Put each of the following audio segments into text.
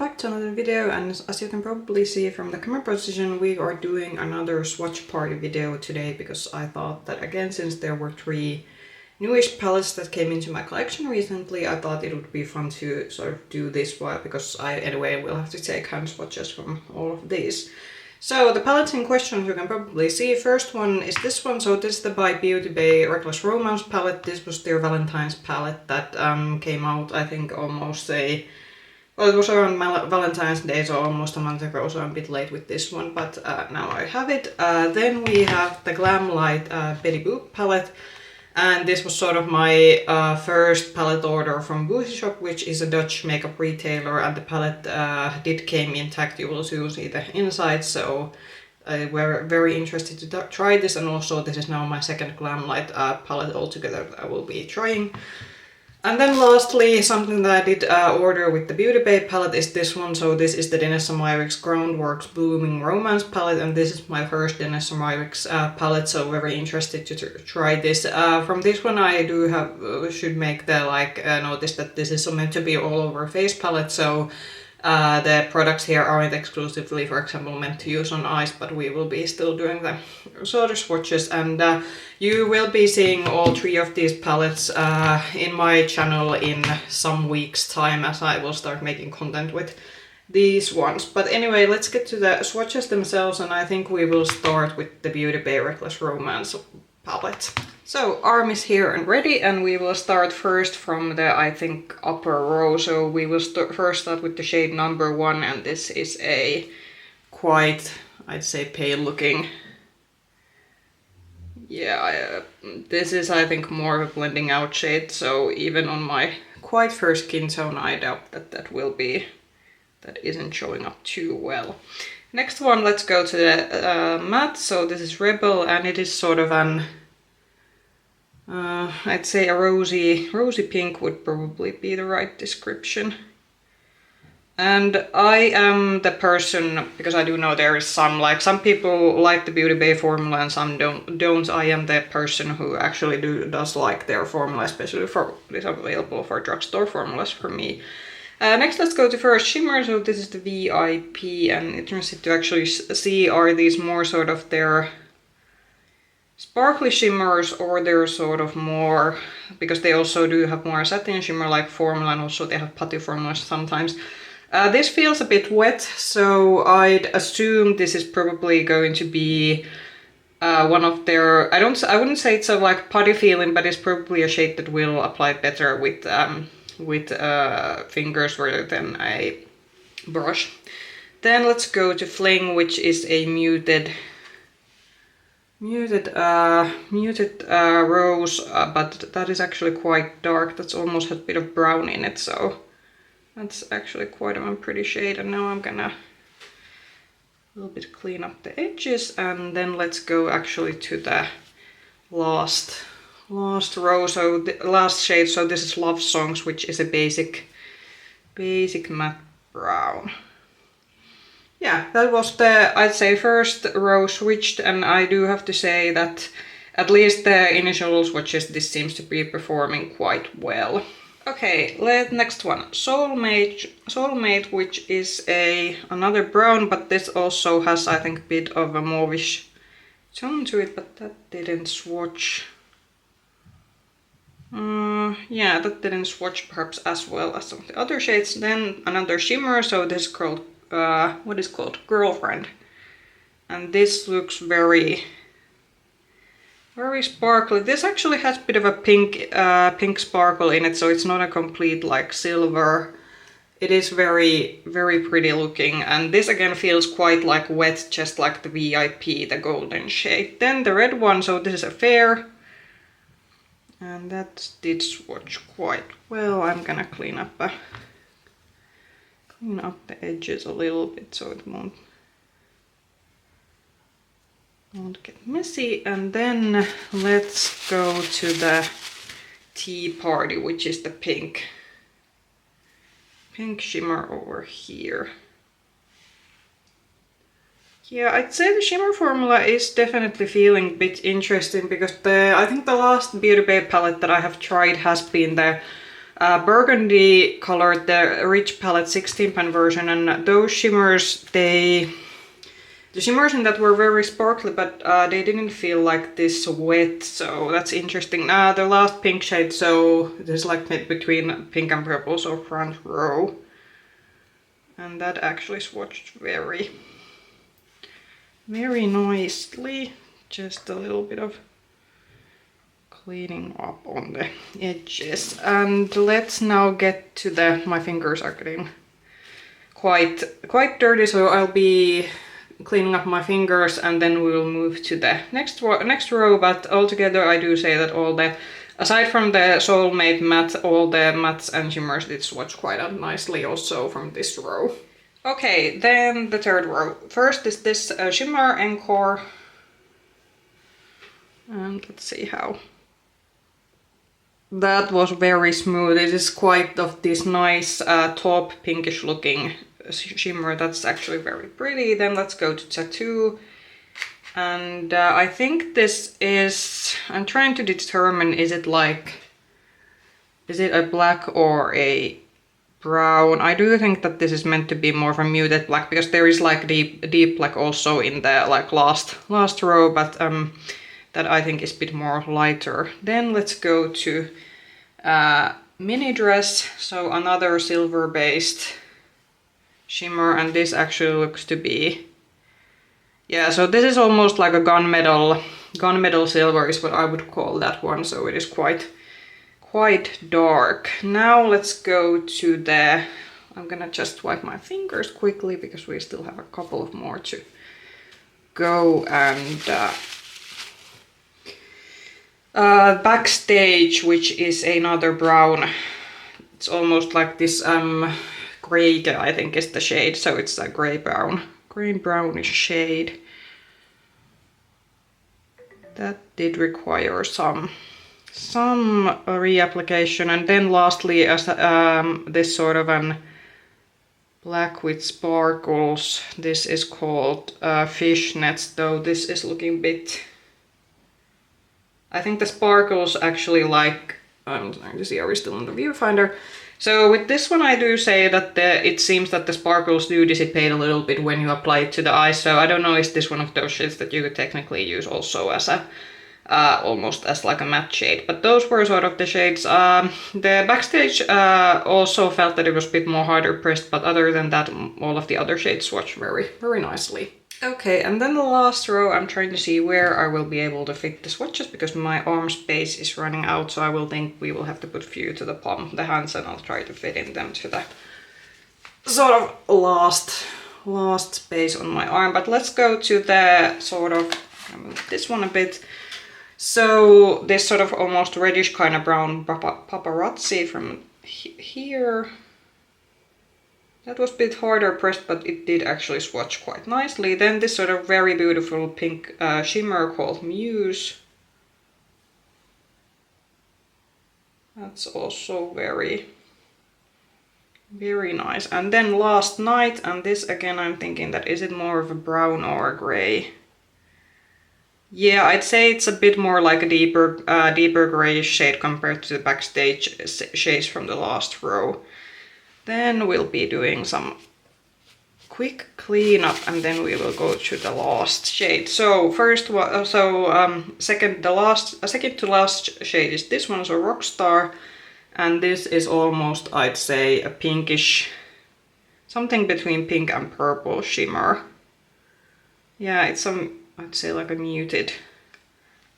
back to another video, and as you can probably see from the camera position, we are doing another swatch party video today because I thought that again, since there were 3 newish palettes that came into my collection recently, I thought it would be fun to sort of do this one because I anyway will have to take hand swatches from all of these. So the palettes in question, you can probably see, first one is this one. So this is the by Beauty Bay Reckless Romance palette. This was their Valentine's palette that came out, I think, almost well, it was around Valentine's Day, so almost a month ago, so I'm a bit late with this one, but now I have it. Then we have the Glamlite Betty Boop palette, and this was sort of my first palette order from Boozy Shop, which is a Dutch makeup retailer, and the palette did came intact. You will soon see the inside, so we're very interested to try this, and also this is now my second Glamlite palette altogether that I will be trying. And then lastly, something that I did order with the Beauty Bay palette is this one. So this is the Danessa Myricks Groundwork Blooming Romance palette, and this is my first Danessa Myricks palette, so very interested to try this. From this one I do have, should make the notice that this is meant to be all over face palette, so the products here aren't exclusively, for example, meant to use on eyes, but we will be still doing the sort of swatches, and you will be seeing all 3 of these palettes in my channel in some weeks time, as I will start making content with these ones. But anyway, let's get to the swatches themselves, and I think we will start with the Beauty Bay Reckless Romance palette. So arm is here and ready, and we will start first from the, I think, upper row. So we will first start with the shade number 1, and this is a quite, I'd say, pale looking. Yeah, this is, I think, more of a blending out shade, so even on my quite fair skin tone, I doubt that that isn't showing up too well. Next one, let's go to the matte. So this is Rebel, and it is sort of an I'd say a rosy pink would probably be the right description. And I am the person, because I do know there is some people like the Beauty Bay formula and some don't. I am the person who actually does like their formula, especially for what is available for drugstore formulas for me. Next, let's go to first shimmer. So this is the VIP, and interested to actually see, are these more sort of their sparkly shimmers, or they're sort of more, because they also do have more satin shimmer like formula, and also they have putty formulas sometimes. This feels a bit wet, so I'd assume this is probably going to be one of their, I wouldn't say it's a like putty feeling, but it's probably a shade that will apply better with fingers rather than a brush. Then let's go to Fling, which is a muted rose, but that is actually quite dark. That's almost has a bit of brown in it, so that's actually quite a pretty shade. And now I'm gonna a little bit clean up the edges, and then let's go actually to the last row. So the last shade, so this is Love Songs, which is a basic matte brown. Yeah, that was the, I'd say, first row switched, and I do have to say that at least the initial swatches, this seems to be performing quite well. Okay, next one, Soulmate, which is another brown, but this also has, I think, a bit of a mauvish tone to it, but that didn't swatch. Yeah, that didn't swatch perhaps as well as some of the other shades. Then another shimmer, so this is called what is called Girlfriend, and this looks very sparkly. This actually has a bit of a pink sparkle in it, so it's not a complete like silver. It is very pretty looking, and this again feels quite like wet, just like the VIP, the golden shade. Then the red one, so this is a Fair, and that did swatch quite well. I'm gonna clean up the edges a little bit so it won't get messy. And then let's go to the Tea Party, which is the pink shimmer over here. Yeah, I'd say the shimmer formula is definitely feeling a bit interesting, because I think the last Beauty Bay palette that I have tried has been the burgundy colored, the Rich Palette 16 pan version, and those shimmers, the shimmers in that were very sparkly, but they didn't feel like this wet, so that's interesting. The last pink shade, so this is like mid between pink and purple, so front row. And that actually swatched very nicely. Just a little bit of cleaning up on the edges. And let's now get to my fingers are getting quite dirty, so I'll be cleaning up my fingers and then we'll move to the next row. But altogether I do say that aside from the Soulmate matte, all the mattes and shimmers did swatch quite nicely also from this row. Okay, then the third row. First is this shimmer Encore. And let's see how. That was very smooth. It is quite of this nice taupe pinkish looking shimmer. That's actually very pretty. Then let's go to Tattoo. And I think this is, I'm trying to determine, is it a black or a brown? I do think that this is meant to be more of a muted black, because there is like deep black also in the like last row, but that I think is a bit more lighter. Then let's go to Mini Dress, so another silver based shimmer, and this actually looks to be, yeah, so this is almost like a gunmetal silver is what I would call that one, so it is quite dark. Now let's go to the, I'm gonna just wipe my fingers quickly because we still have a couple of more to go, and Backstage, which is another brown. It's almost like this gray, I think is the shade, so it's a gray brownish shade. That did require some reapplication. And then lastly, as this sort of an black with sparkles. This is called Fishnets, though this is looking a bit, I think the sparkles actually like, I'm trying to see, are we still in the viewfinder? So with this one I do say that it seems that the sparkles do dissipate a little bit when you apply it to the eyes, so I don't know, is this one of those shades that you could technically use also as a almost as like a matte shade, but those were sort of the shades. The Backstage also felt that it was a bit more harder pressed, but other than that all of the other shades swatch very, very nicely. Okay, and then the last row, I'm trying to see where I will be able to fit the swatches because my arm space is running out, so I will think we will have to put a few to the palm of the hands and I'll try to fit in them to the sort of last space on my arm. But let's go to the sort of, I'll move this one a bit. So this sort of almost reddish kind of brown paparazzi from here. That was a bit harder pressed, but it did actually swatch quite nicely. Then this sort of very beautiful pink shimmer called Muse. That's also very, very nice. And then Last Night, and this again I'm thinking that is it more of a brown or a gray? Yeah, I'd say it's a bit more like a deeper grayish shade compared to the Backstage shades from the last row. Then we'll be doing some quick cleanup and then we will go to the last shade. So second to last shade is this one, so Rockstar, and this is almost, I'd say, a pinkish, something between pink and purple shimmer. Yeah, it's some, I'd say like a muted.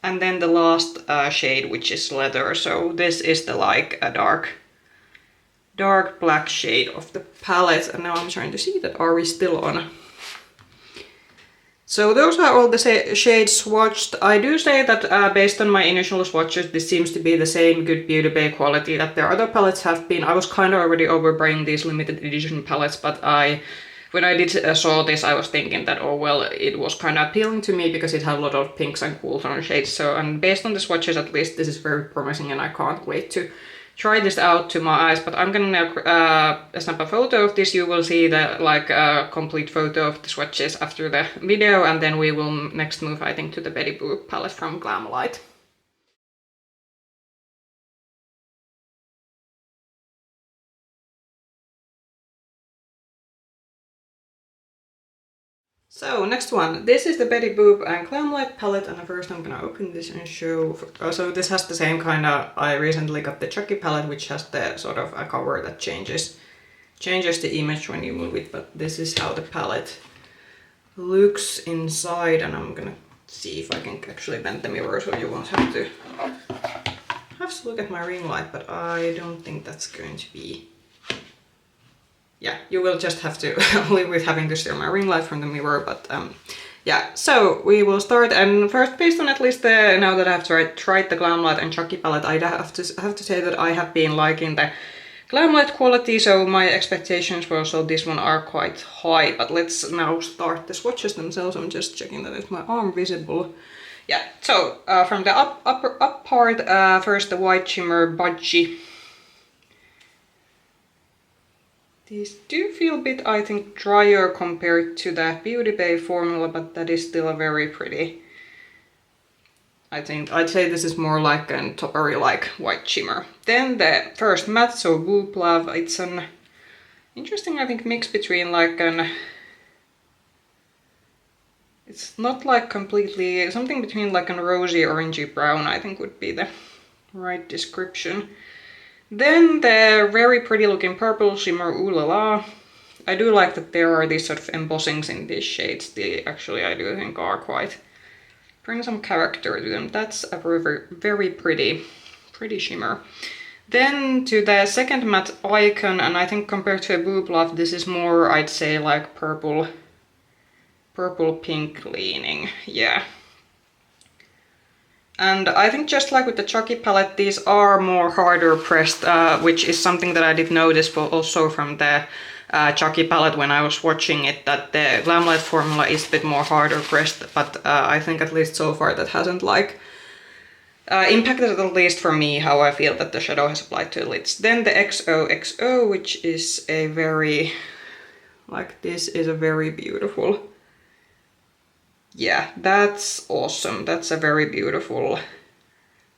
And then the last shade, which is Leather, so this is the like a dark black shade of the palette, and now I'm trying to see that, are we still on? So those are all the shades swatched. I do say that based on my initial swatches, this seems to be the same good Beauty Bay quality that their other palettes have been. I was kind of already overbuying these limited edition palettes, but when I did saw this, I was thinking that, oh well, it was kind of appealing to me because it had a lot of pinks and cool tone shades. So, and based on the swatches at least, this is very promising and I can't wait to try this out to my eyes. But I'm gonna now snap a photo of this. You will see the complete photo of the swatches after the video, and then we will next move, I think, to the Betty Boop palette from Glamlite. So next one, this is the Betty Boop and Glamlite palette, and first I'm gonna open this and show. So this has the same kind of. I recently got the Chucky palette, which has the sort of a cover that changes the image when you move it. But this is how the palette looks inside, and I'm gonna see if I can actually bend the mirror so you won't have to look at my ring light. But I don't think that's going to be. Yeah, you will just have to live with having to steer my ring light from the mirror, but yeah, so we will start. And first, based on at least the, now that I've tried the Glamlite and Chucky palette, I have to say that I have been liking the Glamlite quality, so my expectations for also this one are quite high. But let's now start the swatches themselves. I'm just checking that it's my arm visible. Yeah, so from the up part, first the white shimmer budgie. These do feel a bit, I think, drier compared to the Beauty Bay formula, but that is still a very pretty. I think I'd say this is more like a toppery-like white shimmer. Then the first matte, so Boop Love. It's an interesting, I think, mix between like an. It's not like completely something between like a rosy orangey brown, I think would be the right description. Then the very pretty looking purple shimmer Ooh La La. I do like that there are these sort of embossings in these shades. They actually, I do think, are quite, bring some character to them. That's a very pretty shimmer. Then to the second matte Icon, and I think compared to a Boop Love, this is more, I'd say, like purple pink leaning, yeah. And I think just like with the Chucky palette, these are more harder pressed, which is something that I did notice also from the Chucky palette when I was watching it, that the Glamlite formula is a bit more harder pressed, but I think at least so far that hasn't like impacted, at least for me, how I feel that the shadow has applied to the lids. Then the XOXO, which is a very, like this is a very beautiful. Yeah, that's awesome. That's a very beautiful,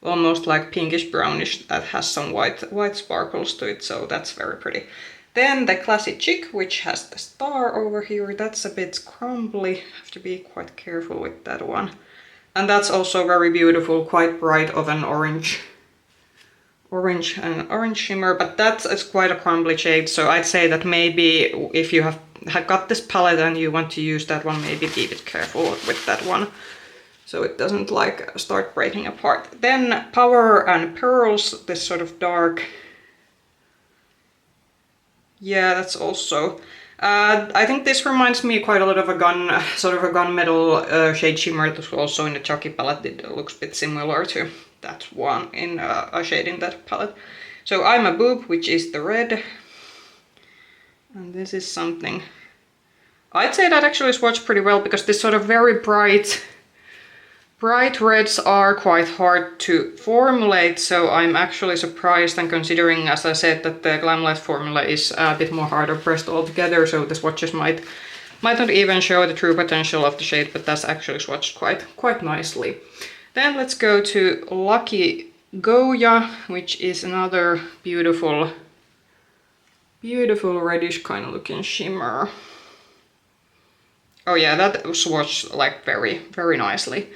almost like pinkish brownish that has some white sparkles to it, so that's very pretty. Then the Classy Chick, which has the star over here. That's a bit crumbly. Have to be quite careful with that one. And that's also very beautiful, quite bright of an orange shimmer, but that's quite a crumbly shade, so I'd say that maybe if you have got this palette and you want to use that one, maybe be a bit careful with that one so it doesn't like start breaking apart. Then Power and Pearls, this sort of dark, yeah, that's also I think this reminds me quite a lot of a gunmetal shade shimmer that's also in the Chucky palette. It looks a bit similar to that one in a shade in that palette. So I'm a Boop, which is the red. And this is something, I'd say that actually swatched pretty well, because this sort of very bright reds are quite hard to formulate, so I'm actually surprised, and considering, as I said, that the Glamlite formula is a bit more harder pressed altogether, so the swatches might not even show the true potential of the shade, but that's actually swatched quite nicely. Then let's go to Lucky Goya, which is another beautiful reddish kind of looking shimmer. Oh yeah, that swatched like very nicely.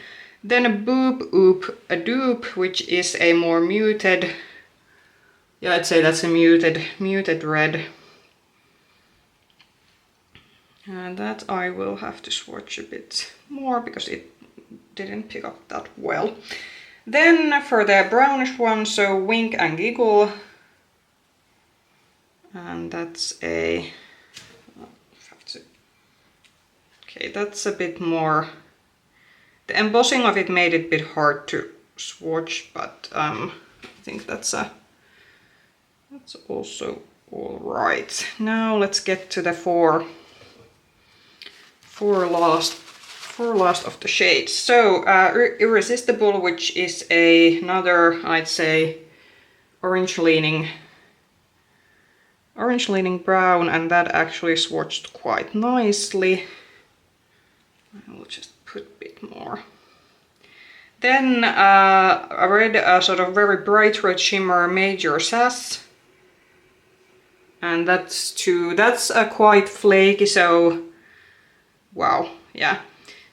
Then a Boop a Dupe, which is a more muted, yeah, I'd say that's a muted red. And that I will have to swatch a bit more because it didn't pick up that well. Then for the brownish one, so Wink and Giggle. And that's a, okay, that's a bit more, the embossing of it made it a bit hard to swatch, but I think that's also all right. Now let's get to the four last of the shades. So Irresistible, which is another, I'd say, orange leaning brown, and that actually swatched quite nicely. I will just put a bit more. Then a red, sort of very bright red shimmer, Major Sass. And that's quite flaky, so wow. yeah.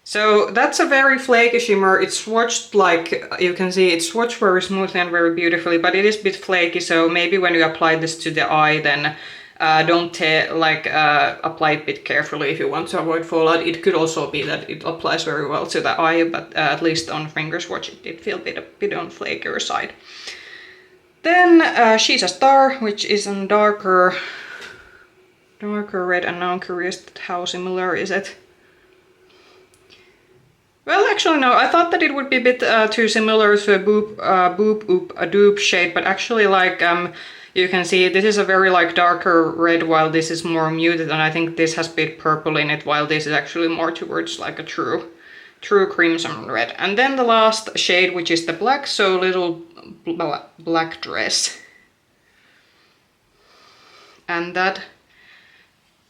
So that's a very flaky shimmer. It's swatched, like you can see, it's swatched very smoothly and very beautifully, but it is a bit flaky, so maybe when you apply this to the eye, then don't apply it a bit carefully if you want to avoid fallout. It could also be that it applies very well to the eye, but at least on finger swatch it did feel a bit on flakier side. Then She's a Star, which is a darker red, and now I'm curious how similar is it. Well, actually no, I thought that it would be a bit too similar to a Boop dupe shade, but actually, like, you can see this is a very like darker red, while this is more muted, and I think this has a bit purple in it, while this is actually more towards like a true crimson red. And then the last shade, which is the black, so little black dress. And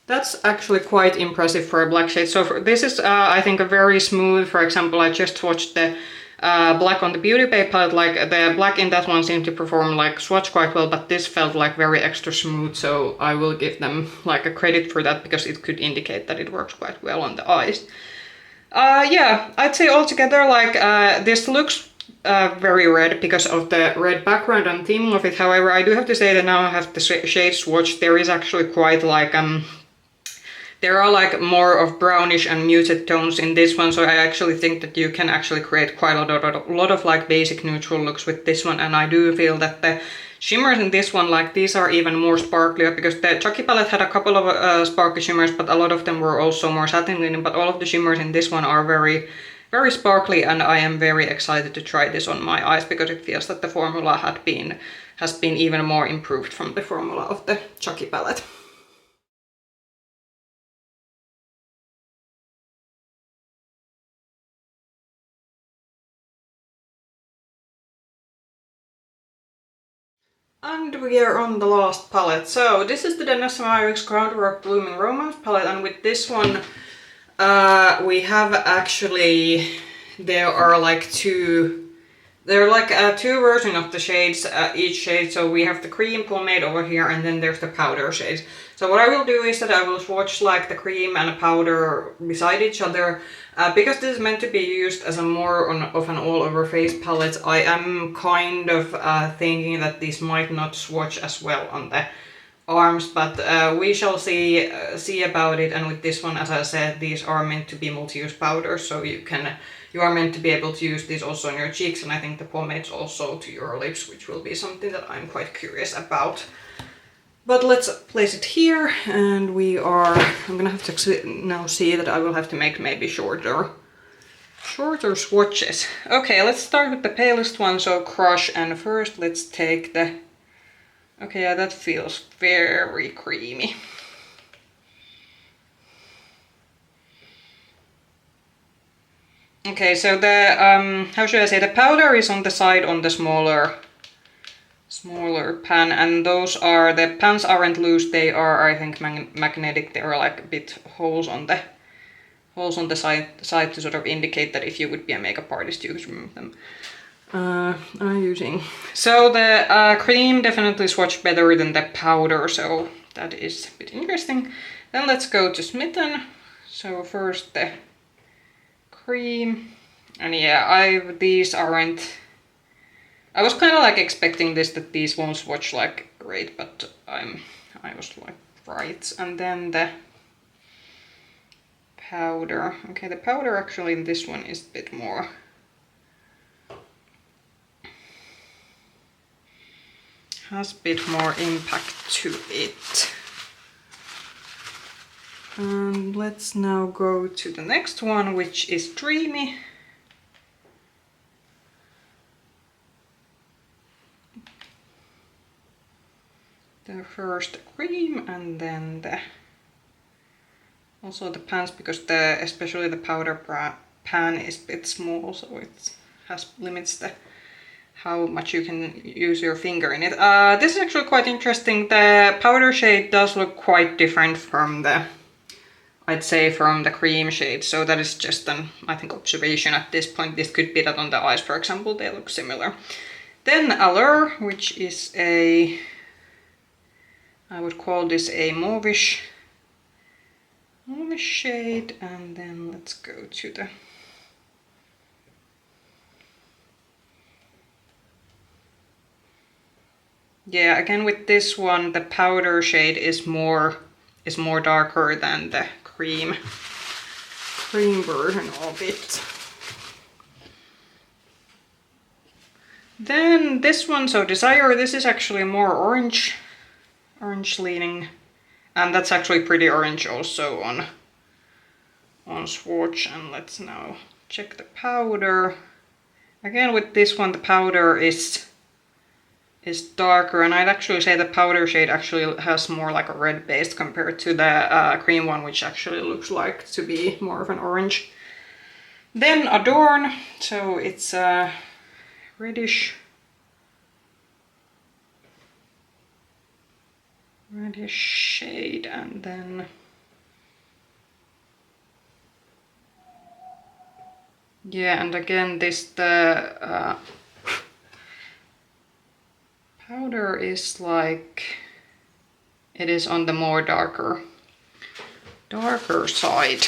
that's actually quite impressive for a black shade. So this is, I think, a very smooth. For example, I just watched the black on the Beauty Bay palette. Like the black in that one seemed to perform like swatch quite well, but this felt like very extra smooth. So I will give them like a credit for that, because it could indicate that it works quite well on the eyes. Yeah, I'd say altogether, like, this looks very red because of the red background and theme of it. However, I do have to say that now I have the shade swatch, there is actually quite like there are like more of brownish and muted tones in this one, so I actually think that you can actually create quite a lot of like basic neutral looks with this one. And I do feel that the shimmers in this one, like, these are even more sparklier, because the Chucky palette had a couple of sparkly shimmers, but a lot of them were also more satin linen, but all of the shimmers in this one are very, very sparkly, and I am very excited to try this on my eyes, because it feels that the formula has been even more improved from the formula of the Chucky palette. And we are on the last palette. So this is the Danessa Myricks Groundwork Blooming Romance palette, and with this one we have actually, there are like two versions of the shades, each shade. So we have the cream pomade over here, and then there's the powder shades. So what I will do is that I will swatch like the cream and the powder beside each other. Because this is meant to be used as a more of an all-over face palette, I am kind of thinking that this might not swatch as well on the arms, but we shall see about it. And with this one, as I said, these are meant to be multi-use powders, so you are meant to be able to use these also on your cheeks, and I think the pomades also to your lips, which will be something that I'm quite curious about. But let's place it here, and I'm gonna have to now see that I will have to make maybe shorter swatches. Okay, let's start with the palest one, so Crush, and first let's take the, okay, yeah, that feels very creamy. Okay, so the, how should I say, the powder is on the side on the smaller pan, and those are, the pans aren't loose, they are, I think, magnetic. There are like a bit holes on the side to sort of indicate that if you would be a makeup artist, you could remove them. I'm using, so the cream definitely swatched better than the powder, so that is a bit interesting. Then let's go to Smitten. So first the cream, and yeah, these aren't, I was kind of like expecting this, that these won't swatch like great, but I was like right. And then the powder. Okay, the powder actually in this one is a bit more, has a bit more impact to it. And let's now go to the next one, which is Dreamy. The first cream, and then also the pans, because especially the powder pan is a bit small, so it limits how much you can use your finger in it. This is actually quite interesting. The powder shade does look quite different from I'd say from the cream shade, so that is just an, I think, observation at this point. This could be that on the eyes, for example, they look similar. Then Allure, which is I would call this a mauvish warm shade, and then let's go to the again with this one the powder shade is more darker than the cream version of it. Then this one, so Desire, this is actually more orange leaning, and that's actually pretty orange also on swatch. And let's now check the powder. Again with this one the powder is darker, and I'd actually say the powder shade actually has more like a red base compared to the cream one, which actually looks like to be more of an orange. Then Adorn, so it's a reddish shade, and then and again the powder is like, it is on the more darker side.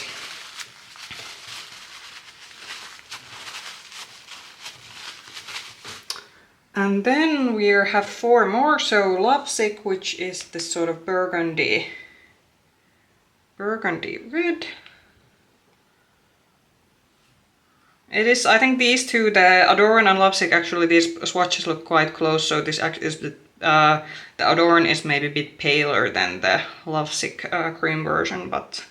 And then we have 4 more, so Lovesick, which is this sort of burgundy red. It is, I think these two, the Adorn and Lovesick, actually these swatches look quite close, so this is the Adorn is maybe a bit paler than the Lovesick cream version, but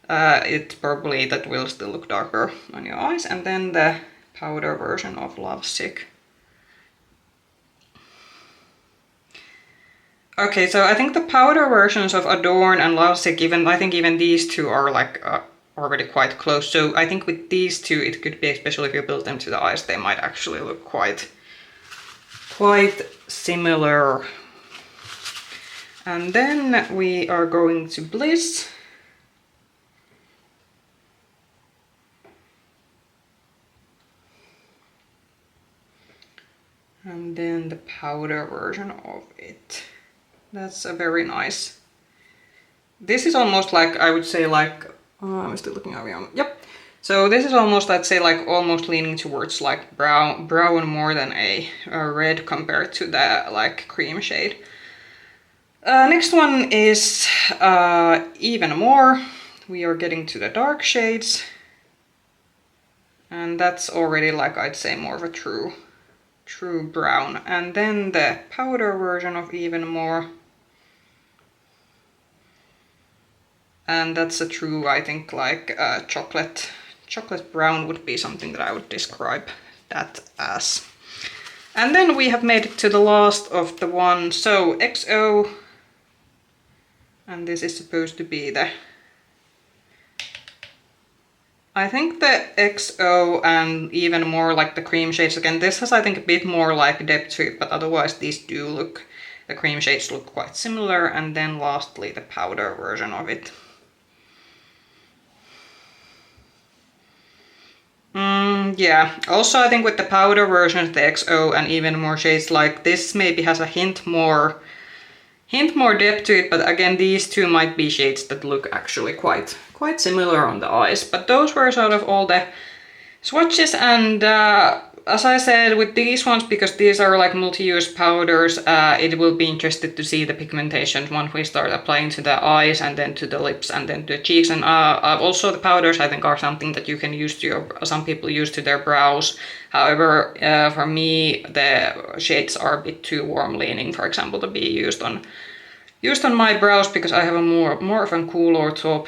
it probably that will still look darker on your eyes. And then the powder version of Lovesick. Okay, so I think the powder versions of Adorn and Lovesick, I think even these two are like already quite close. So I think with these two, it could be, especially if you build them to the eyes, they might actually look quite similar. And then we are going to Bliss. And then the powder version of it. That's a very nice. This is almost like, I would say like, I'm still looking at it. Yep. So this is almost, I'd say like almost leaning towards like brown more than a red compared to the like cream shade. Next one is Even More. We are getting to the dark shades. And that's already like, I'd say more of a true brown. And then the powder version of Even More. And that's a true, I think, like chocolate brown would be something that I would describe that as. And then we have made it to the last of the one, so XO. And this is supposed to be the, I think the XO and Even More like the cream shades. Again, this has I think a bit more like depth to it, but otherwise these do look, the cream shades look quite similar. And then lastly the powder version of it. Yeah, also I think with the powder versions, the XO and Even More shades, like this maybe has a hint more depth to it, but again these two might be shades that look actually quite similar on the eyes. But those were sort of all the swatches, and as I said with these ones, because these are like multi-use powders, it will be interesting to see the pigmentation once we start applying to the eyes and then to the lips and then to the cheeks. And also the powders I think are something that you can use to some people use to their brows. However, for me the shades are a bit too warm leaning, for example, to be used on my brows, because I have a more of a cooler top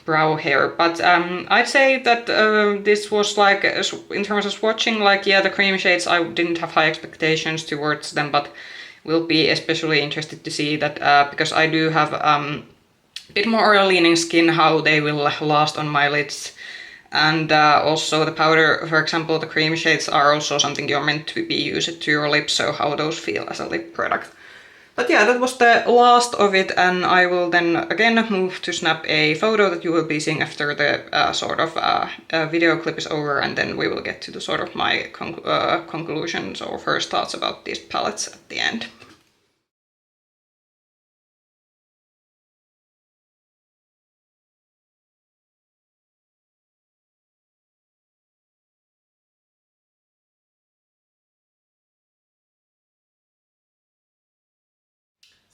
brow hair. But I'd say that this was like, in terms of swatching, like yeah, the cream shades I didn't have high expectations towards them, but will be especially interested to see that because I do have a bit more oil leaning skin, how they will last on my lids. And also the powder, for example, the cream shades are also something you're meant to be used to your lips, so how those feel as a lip product. But yeah, that was the last of it, and I will then again move to snap a photo that you will be seeing after the sort of video clip is over, and then we will get to the sort of my conclusions or first thoughts about these palettes at the end.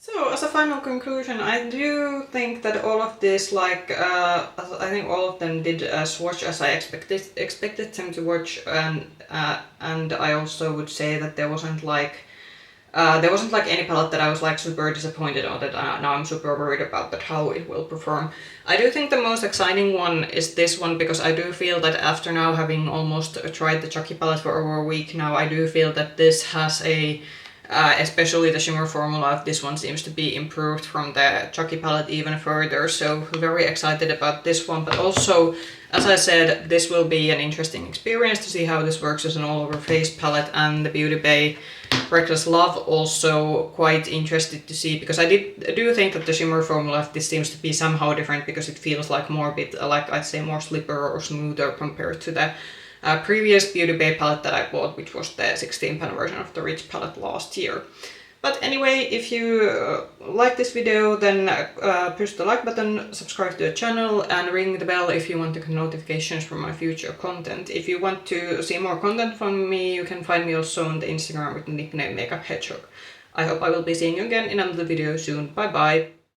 So as a final conclusion, I do think that all of this, like, I think all of them did swatch as I expected them to watch, and I also would say that there wasn't like any palette that I was like super disappointed on, that now I'm super worried about that how it will perform. I do think the most exciting one is this one, because I do feel that after now having almost tried the Chucky palette for over a week now, I do feel that this has a especially the shimmer formula of this one seems to be improved from the Chucky palette even further, so very excited about this one. But also, as I said, this will be an interesting experience to see how this works as an all-over face palette, and the Beauty Bay Reckless Love also quite interested to see, because I do think that the shimmer formula of this seems to be somehow different, because it feels like more a bit like, I'd say, more slipper or smoother compared to the previous Beauty Bay palette that I bought, which was the 16-pan version of the Rich palette last year. But anyway, if you like this video, then push the like button, subscribe to the channel, and ring the bell if you want to get notifications from my future content. If you want to see more content from me, you can find me also on the Instagram with the nickname Makeup Hedgehog. I hope I will be seeing you again in another video soon. Bye bye!